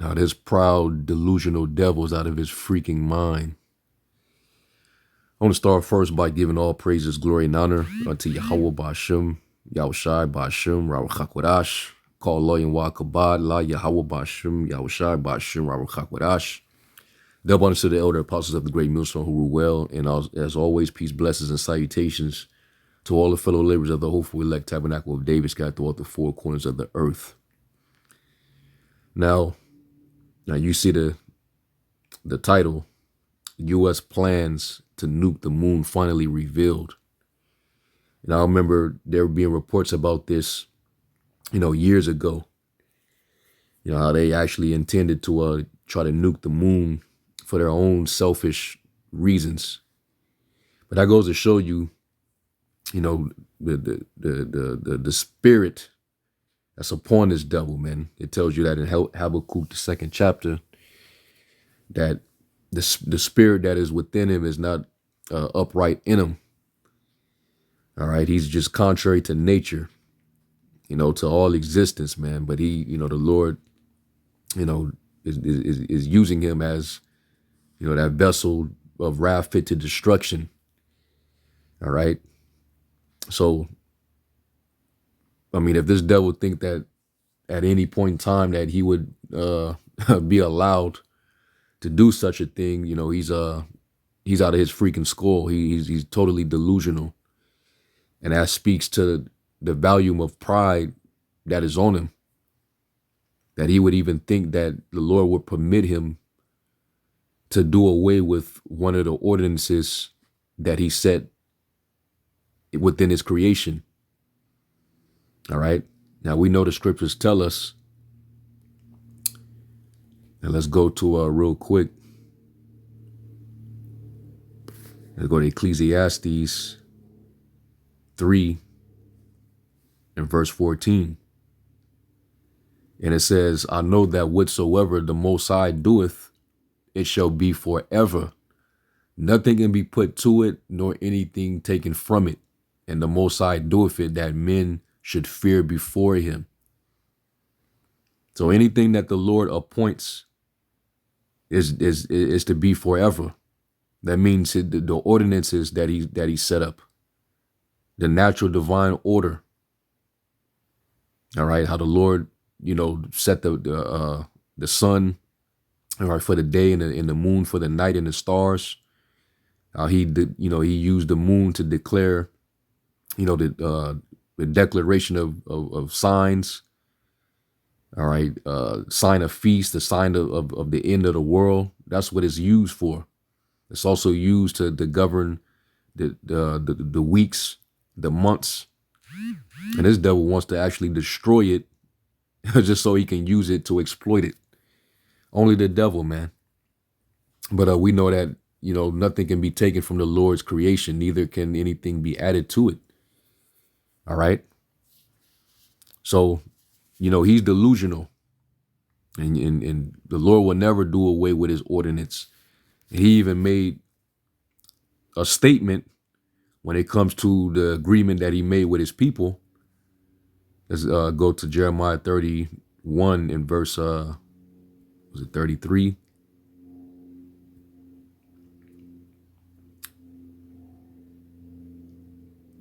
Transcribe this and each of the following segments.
Now, this proud, delusional devil's out of his freaking mind. I want to start first by giving all praises, glory, and honor unto Yahweh Ba'ashem, Yahushai Ba'ashem, Raruchakwadash, call Loyin Wa Kabad, La Yahweh Ba'ashem, Yahushai Ba'ashem, Raruchakwadash. Double honor to the elder apostles of the great millstone who rule well, and as always, peace, blessings, and salutations to all the fellow laborers of the hopeful elect tabernacle of David scattered throughout the four corners of the earth. Now you see the title, U.S. plans to nuke the moon finally revealed. And I remember there being reports about this, years ago. How they actually intended to try to nuke the moon for their own selfish reasons. But that goes to show you, the spirit that's upon this devil, man. It tells you that in Habakkuk, the 2nd chapter, that the spirit that is within him is not upright in him. All right, he's just contrary to nature, to all existence, man. But he, the Lord, is using him as, that vessel of wrath fit to destruction. All right. So, if this devil think that at any point in time that he would be allowed to do such a thing, he's out of his freaking skull. He's totally delusional. And that speaks to the volume of pride that is on him, that he would even think that the Lord would permit him to do away with one of the ordinances that he set within his creation. All right. Now we know the scriptures tell us, and let's go to real quick. Let's go to Ecclesiastes 3 and verse 14. And it says, I know that whatsoever the Most High doeth, it shall be forever. Nothing can be put to it, nor anything taken from it. And the Most High doeth it, that men should fear before him. So anything that the Lord appoints is to be forever. That means the ordinances that he set up, the natural divine order. All right, how the Lord, set the sun, all right, for the day, and the moon for the night, and the stars. He used the moon to declare, the declaration of signs. All right, sign of feast, the sign of the end of the world. That's what it's used for. It's also used to govern the weeks, the months. And this devil wants to actually destroy it just so he can use it to exploit it. Only the devil, man. But we know that, nothing can be taken from the Lord's creation. Neither can anything be added to it. All right. So, he's delusional. And the Lord will never do away with his ordinance. And he even made a statement when it comes to the agreement that he made with his people. Let's go to Jeremiah 31 and verse, 33?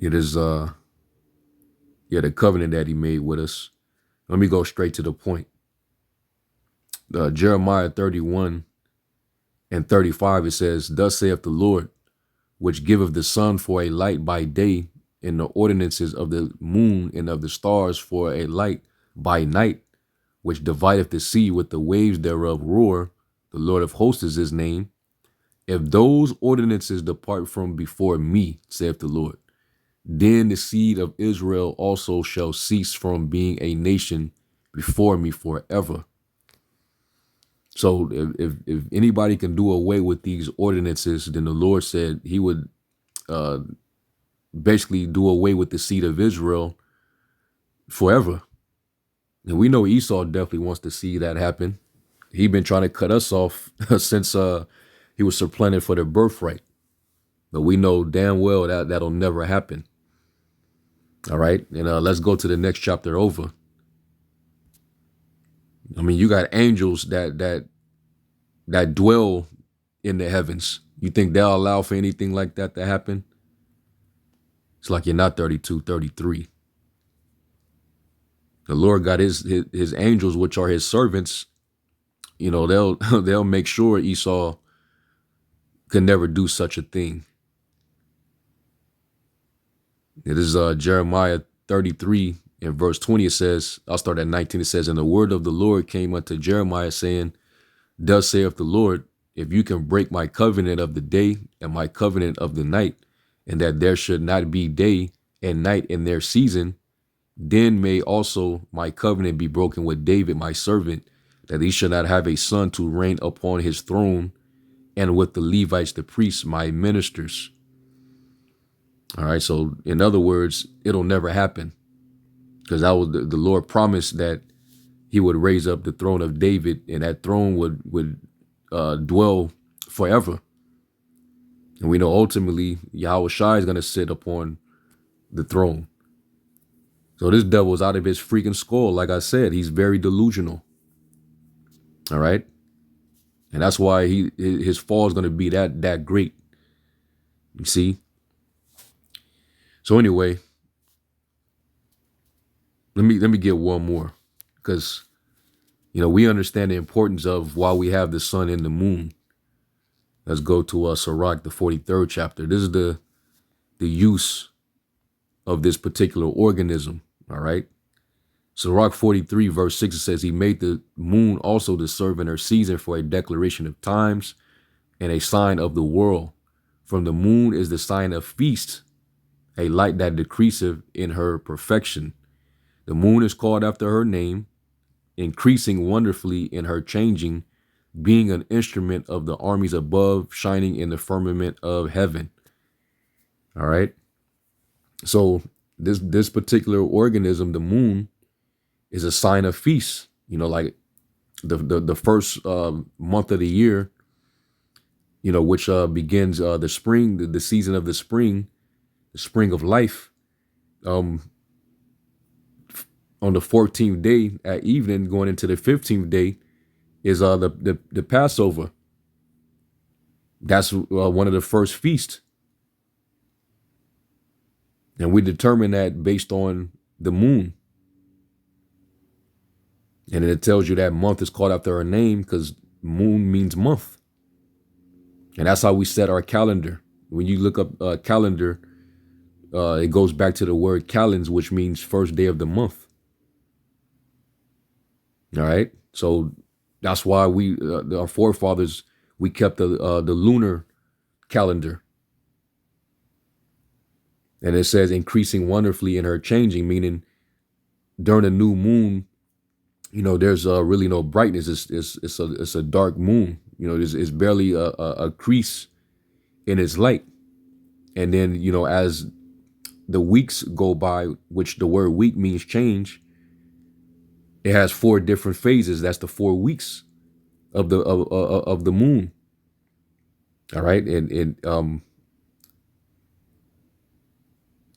It is, the covenant that he made with us. Let me go straight to the point. Jeremiah 31 and 35, it says, Thus saith the Lord, which giveth the sun for a light by day, and the ordinances of the moon and of the stars for a light by night, which divideth the sea with the waves thereof roar. The Lord of hosts is his name. If those ordinances depart from before me, saith the Lord, then the seed of Israel also shall cease from being a nation before me forever. So if anybody can do away with these ordinances, then the Lord said he would basically do away with the seed of Israel forever. And we know Esau definitely wants to see that happen. He's been trying to cut us off since he was supplanted for the birthright. But we know damn well that that'll never happen. All right. And let's go to the next chapter over. I mean, you got angels that dwell in the heavens. You think they'll allow for anything like that to happen? It's like you're not 32, 33. The Lord got his angels, which are his servants. You know, they'll make sure Esau could never do such a thing. It is Jeremiah 33 and verse 20. It says, I'll start at 19. It says, and the word of the Lord came unto Jeremiah, saying, thus saith the Lord, if you can break my covenant of the day and my covenant of the night, and that there should not be day and night in their season, then may also my covenant be broken with David, my servant, that he should not have a son to reign upon his throne, and with the Levites, the priests, my ministers. All right. So in other words, it'll never happen, because that was the Lord promised that he would raise up the throne of David, and that throne would dwell forever. And we know ultimately Yahweh Shai is going to sit upon the throne. So this devil is out of his freaking skull. Like I said, he's very delusional. All right. And that's why his fall is going to be that great. You see? So anyway, let me get one more, because, you know, we understand the importance of why we have the sun and the moon. Let's go to Sirach, the 43rd chapter. This is the use of this particular organism. All right. Sirach 43 verse 6, it says, he made the moon also to serve in her season for a declaration of times and a sign of the world. From the moon is the sign of feast, a light that decreaseth in her perfection. The moon is called after her name, increasing wonderfully in her changing, being an instrument of the armies above, shining in the firmament of heaven. All right. So this particular organism, the moon, is a sign of feast. You know, like the first month of the year, you know, which begins the spring, the season of the spring of life. On the 14th day at evening, going into the 15th day, is the Passover. That's one of the first feasts. And we determine that based on the moon. And it tells you that month is called after her name because moon means month. And that's how we set our calendar. When you look up calendar, it goes back to the word calends, which means first day of the month. All right. So that's why our forefathers, we kept the lunar calendar. And it says increasing wonderfully in her changing, meaning during a new moon, you know, there's really no brightness. It's a dark moon. You know, it's barely a crease in its light. And then, you know, as the weeks go by, which the word week means change, it has 4 different phases. That's the 4 weeks of the moon. All right, and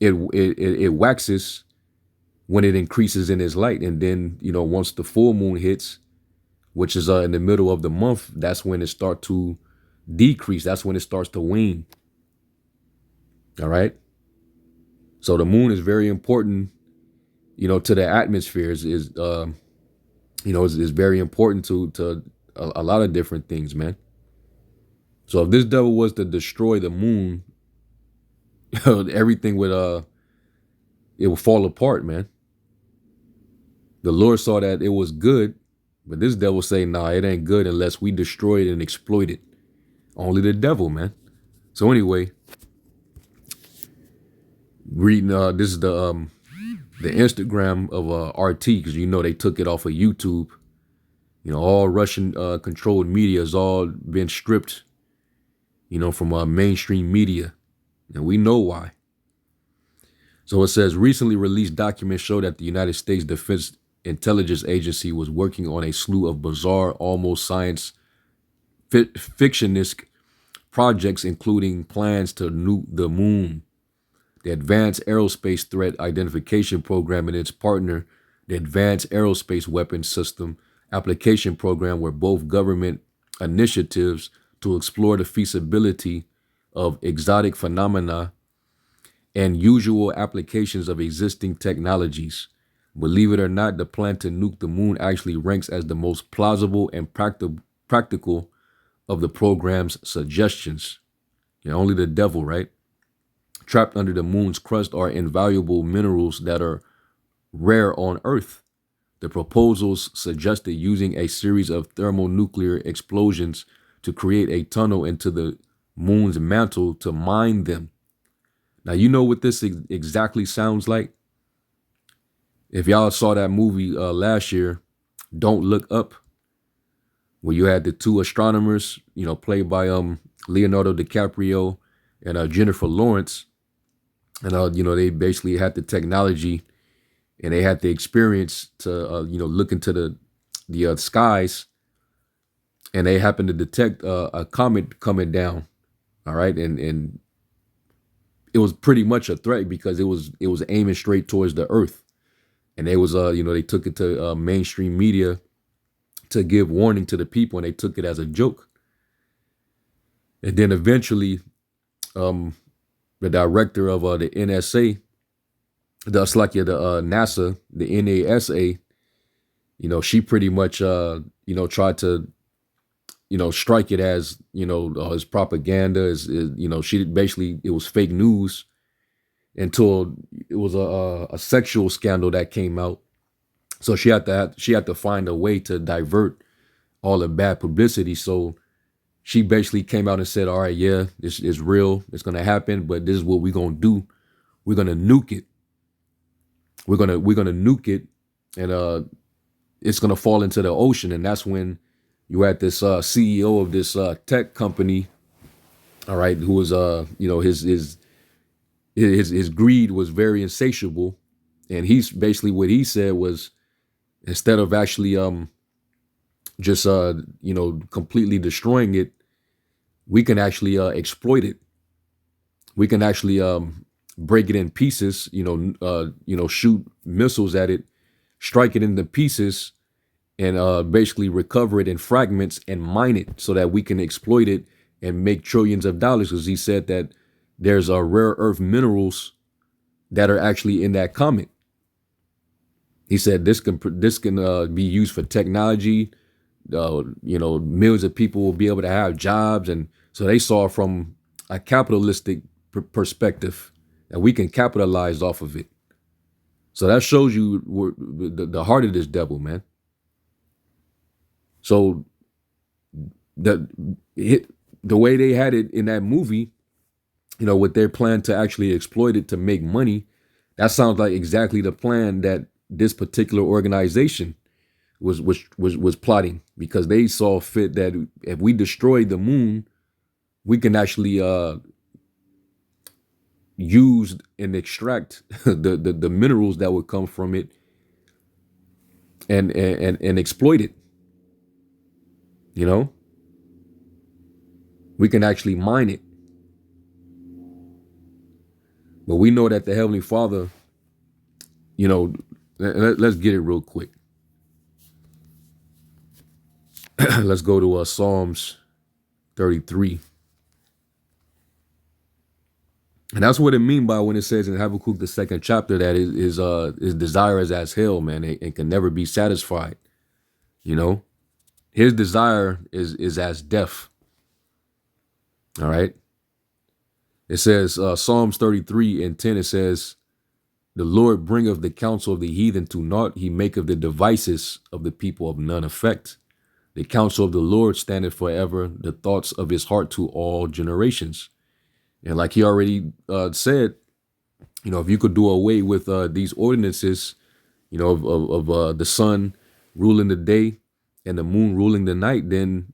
it waxes when it increases in its light, and then, you know, once the full moon hits, which is in the middle of the month, that's when it starts to decrease. That's when it starts to wane. All right. So the moon is very important, you know, to the atmosphere. Is very important to a lot of different things, man. So if this devil was to destroy the moon, everything would it would fall apart, man. The Lord saw that it was good, but this devil say, nah, it ain't good unless we destroy it and exploit it. Only the devil, man. So anyway, reading this is the Instagram of RT, because you know they took it off of YouTube. You know, all Russian controlled media has all been stripped, you know, from mainstream media, and we know why. So it says, recently released documents show that the United States Defense Intelligence Agency was working on a slew of bizarre, almost science fictionist projects, including plans to nuke the moon. The Advanced Aerospace Threat Identification Program and its partner, the Advanced Aerospace Weapons System, application program were both government initiatives to explore the feasibility of exotic phenomena and usual applications of existing technologies. Believe it or not, the plan to nuke the moon actually ranks as the most plausible and practical of the program's suggestions. Only the devil, right? Trapped under the moon's crust are invaluable minerals that are rare on Earth. The proposals suggested using a series of thermonuclear explosions to create a tunnel into the moon's mantle to mine them. Now, you know what this exactly sounds like? If y'all saw that movie last year, Don't Look Up, where you had the two astronomers, played by Leonardo DiCaprio and Jennifer Lawrence, and they basically had the technology and they had the experience to look into the skies, and they happened to detect a comet coming down. All right, and it was pretty much a threat because it was aiming straight towards the Earth, and they was they took it to mainstream media to give warning to the people, and they took it as a joke. And then eventually, the director of the NSA, the NASA, the NASA, she pretty much tried to strike it as as propaganda, as she basically, it was fake news until it was a sexual scandal that came out. So she had to find a way to divert all the bad publicity. So she basically came out and said, all right, yeah, this is real. It's going to happen, but this is what we're going to do. We're going to nuke it. We're going to nuke it, and it's going to fall into the ocean. And that's when you had this CEO of this tech company, all right, who was his greed was very insatiable, and he's basically, what he said was, instead of actually just completely destroying it, we can actually exploit it. We can actually break it in pieces, shoot missiles at it, strike it into pieces, and basically recover it in fragments and mine it so that we can exploit it and make trillions of dollars. Because he said that there's rare earth minerals that are actually in that comet. He said this can be used for technology. Millions of people will be able to have jobs, and so they saw from a capitalistic perspective that we can capitalize off of it. So that shows you the heart of this devil, man. So the way they had it in that movie, with their plan to actually exploit it to make money, that sounds like exactly the plan that this particular organization was plotting, because they saw fit that if we destroy the moon, we can actually use and extract the minerals that would come from it and exploit it. We can actually mine it. But we know that the Heavenly Father, let's get it real quick. Let's go to Psalms 33. And that's what it means by when it says in Habakkuk, the 2nd chapter, that his desire is as hell, man. It can never be satisfied. His desire is as death. All right. It says, Psalms 33:10, it says, the Lord bringeth the counsel of the heathen to naught. He maketh the devices of the people of none effect. The counsel of the Lord standeth forever, the thoughts of his heart to all generations. And like he already said, if you could do away with these ordinances, of the sun ruling the day and the moon ruling the night, then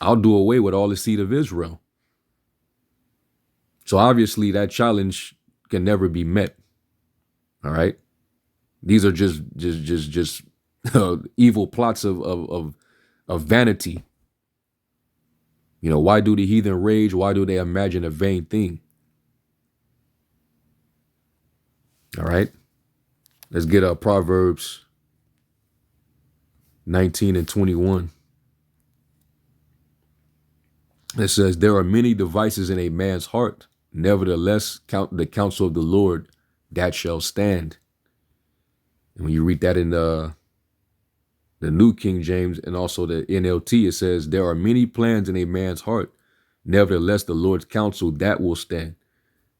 I'll do away with all the seed of Israel. So obviously that challenge can never be met. All right. These are just evil plots of vanity. Why do the heathen rage? Why do they imagine a vain thing? All right. Let's get Proverbs 19 and 21. It says, there are many devices in a man's heart. Nevertheless, count the counsel of the Lord, that shall stand. And when you read that in the New King James and also the NLT, it says, there are many plans in a man's heart. Nevertheless, the Lord's counsel, that will stand.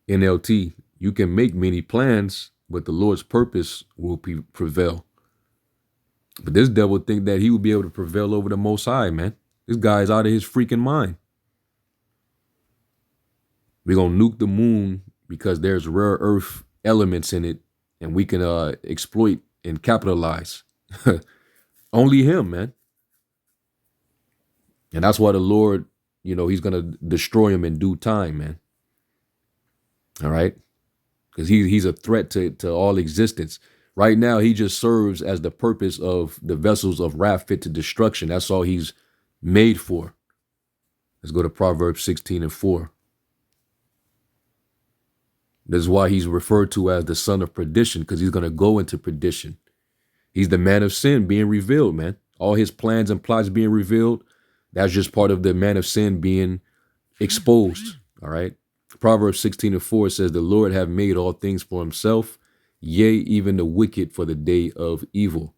NLT, you can make many plans, but the Lord's purpose will prevail. But this devil think that he will be able to prevail over the Most High, man. This guy's out of his freaking mind. We're going to nuke the moon because there's rare earth elements in it and we can exploit and capitalize. Only him, man. And that's why the Lord, he's going to destroy him in due time, man. All right. Because he's a threat to all existence. Right now, he just serves as the purpose of the vessels of wrath fit to destruction. That's all he's made for. Let's go to Proverbs 16 and 4. This is why he's referred to as the son of perdition, because he's going to go into perdition. He's the man of sin being revealed, man. All his plans and plots being revealed. That's just part of the man of sin being exposed. All right. Proverbs 16 and 4 says, the Lord have made all things for himself, yea, even the wicked for the day of evil.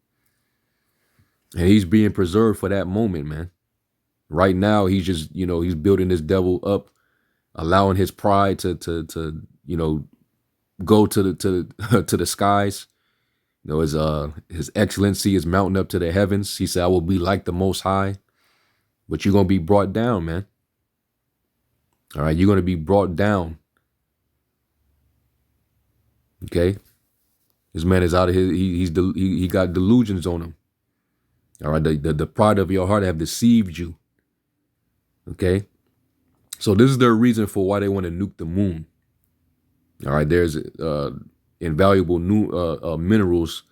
And he's being preserved for that moment, man. Right now, he's just, he's building this devil up, allowing his pride to go to the skies. His excellency is mounting up to the heavens. He said, I will be like the Most High, but you're going to be brought down, man. All right. You're going to be brought down. Okay. This man is out of his, he got delusions on him. All right. The pride of your heart have deceived you. Okay. So this is their reason for why they want to nuke the moon. All right. There's invaluable new minerals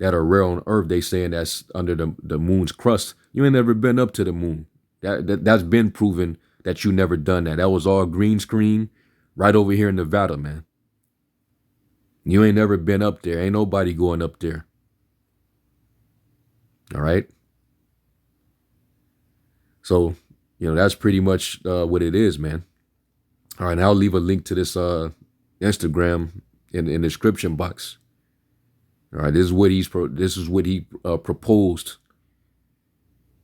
that are rare on Earth. They saying that's under the moon's crust. You ain't never been up to the moon. That's been proven that you never done that. That was all green screen right over here in Nevada, man. You ain't never been up there. Ain't nobody going up there. All right. So, that's pretty much what it is, man. All right. Now I'll leave a link to this Instagram in the description box. All right. This is what he proposed.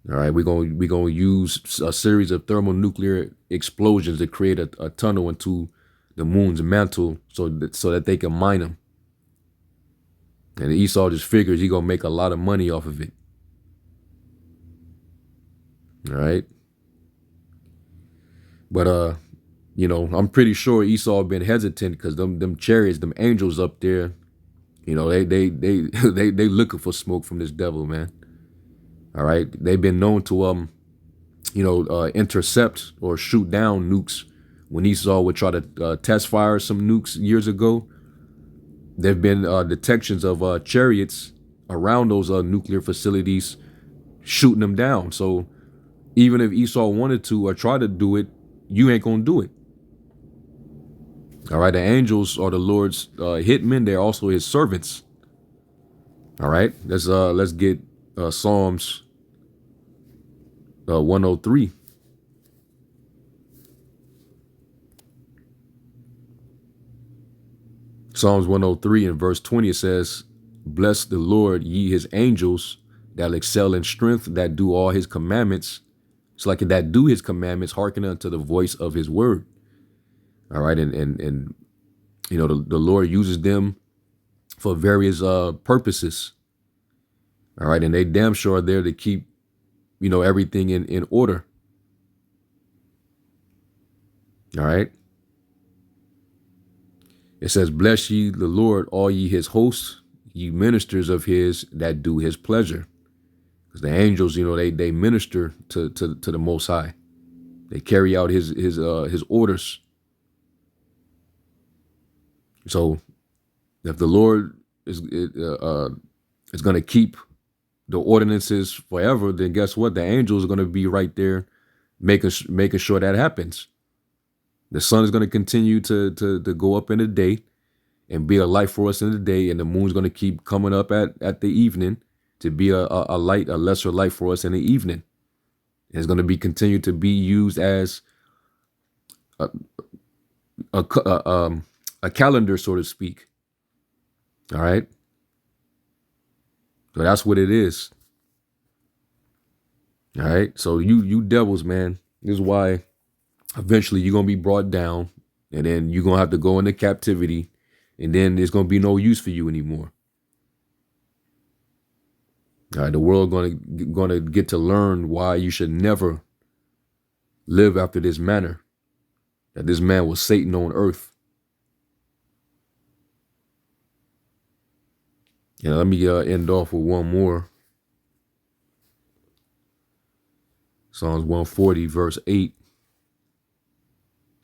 All right. We're going to use a series of thermonuclear explosions to create a tunnel into the moon's mantle so that they can mine them. And Esau just figures he's going to make a lot of money off of it. All right. But, I'm pretty sure Esau been hesitant because them chariots, them angels up there, they looking for smoke from this devil, man. All right. They've been known to, intercept or shoot down nukes. When Esau would try to test fire some nukes years ago, there have been detections of chariots around those nuclear facilities shooting them down. So even if Esau wanted to or try to do it, you ain't going to do it. All right. The angels are the Lord's hitmen. They're also his servants. All right. Let's get Psalms 103. Psalms 103 and verse 20, it says, bless the Lord, ye his angels that excel in strength, that do all his commandments. It's like that do his commandments, hearken unto the voice of his word. All right. And the Lord uses them for various purposes. All right. And they damn sure are there to keep, everything in order. All right. It says, bless ye the Lord, all ye his hosts, ye ministers of his that do his pleasure. Because the angels, they minister to the Most High. They carry out his orders. So if the Lord is going to keep the ordinances forever, then guess what? The angels are going to be right there making sure that happens. The sun is going to continue to go up in the day and be a light for us in the day. And the moon's going to keep coming up at the evening. to be a light, a lesser light for us in the evening. It's going to be continued to be used as a calendar, so to speak. All right. So that's what it is. All right. So you devils, man, this is why eventually you're going to be brought down, and then you're going to have to go into captivity, and then there's going to be no use for you anymore. All right. The world going to get to learn why you should never live after this manner, that this man was Satan on earth. Yeah, let me end off with one more. Psalms 140, verse 8.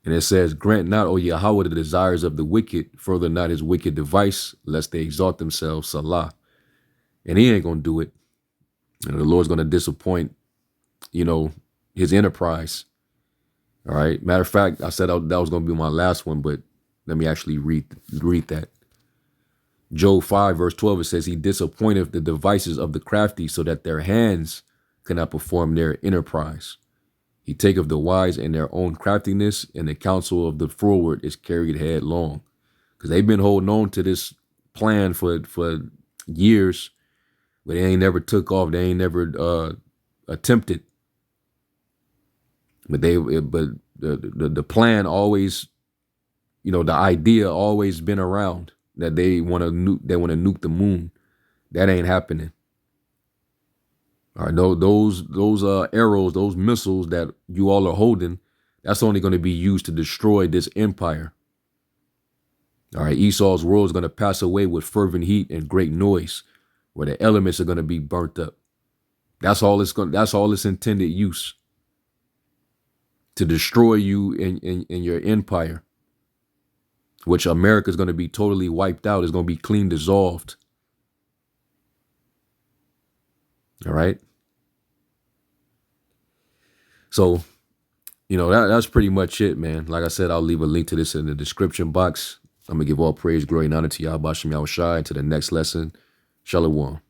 And it says, grant not, O Yahweh, the desires of the wicked, further not his wicked device, lest they exalt themselves, Salah. And he ain't going to do it. And the Lord's going to disappoint, his enterprise. All right. Matter of fact, I said that was going to be my last one, but let me actually read that. Job 5, verse 12, it says, he disappointeth the devices of the crafty, so that their hands cannot perform their enterprise. He taketh the wise in their own craftiness, and the counsel of the froward is carried headlong. Because they've been holding on to this plan for years, but they ain't never took off. They ain't never attempted. But the plan always, the idea always been around that they want to nuke the moon. That ain't happening. All right, those arrows, those missiles that you all are holding, that's only going to be used to destroy this empire. All right, Esau's world is going to pass away with fervent heat and great noise, where the elements are going to be burnt up. That's all its intended use, to destroy you in your empire, which America is going to be totally wiped out. It's going to be clean dissolved. All right. So, that's pretty much it, man. Like I said, I'll leave a link to this in the description box. I'm going to give all praise, glory, and honor to Yahweh Shem Yahushai. To the next lesson. Shalom.